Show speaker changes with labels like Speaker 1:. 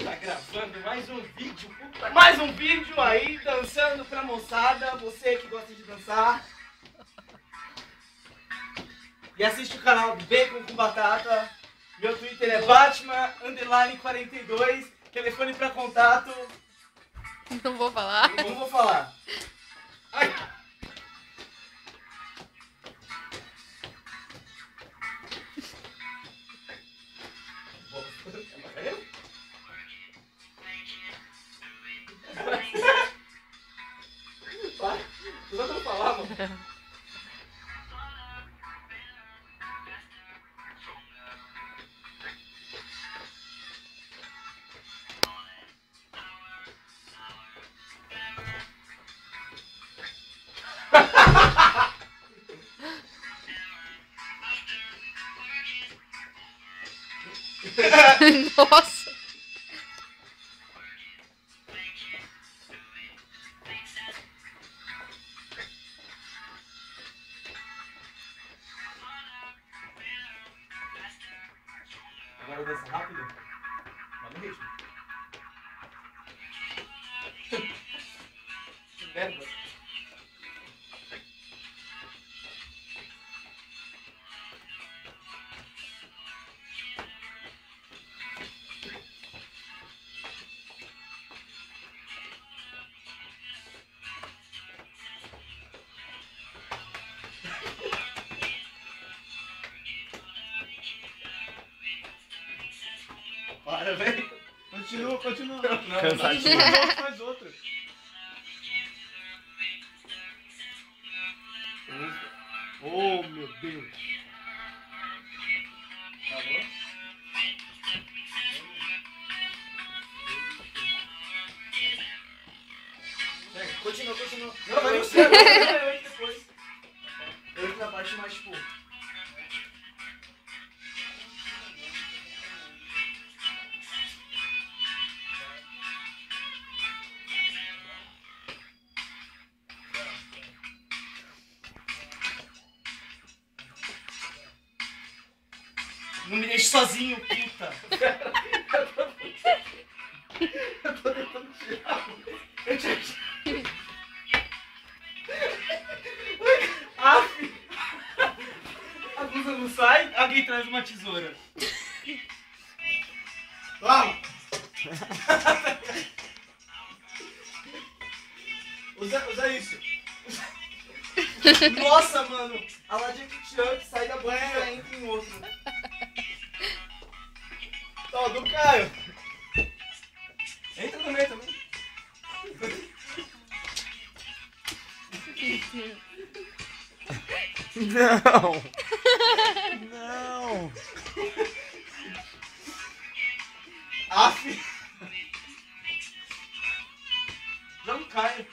Speaker 1: Tá gravando mais um vídeo aí, dançando pra moçada, você que gosta de dançar. E assiste o canal Bacon com Batata. Meu Twitter é Batman_42, telefone pra contato.
Speaker 2: Não vou falar.
Speaker 1: Não vou falar. Ai. Não vou falar, mano.
Speaker 2: Nossa.
Speaker 1: Agora dança rápido. Mas no ritmo. Que merda. Para, velho.
Speaker 3: Continua.
Speaker 1: Não,
Speaker 3: Cansativo. Faz outra. Oh, meu Deus.
Speaker 1: Tá bom? Continua. Não, vai no céu, eu entro depois. Eu entro na parte mais, tipo... Não me deixe sozinho, puta! Eu tô tentando tirar. Eu tinha que... A blusa não sai, alguém traz uma tesoura. Vamos! Usa isso. Nossa, mano! A lá de Turoke sai da banha e já entra em outro. Ó, do Caio. Entra no meio também.
Speaker 3: Não.
Speaker 1: Aff. Já não cai.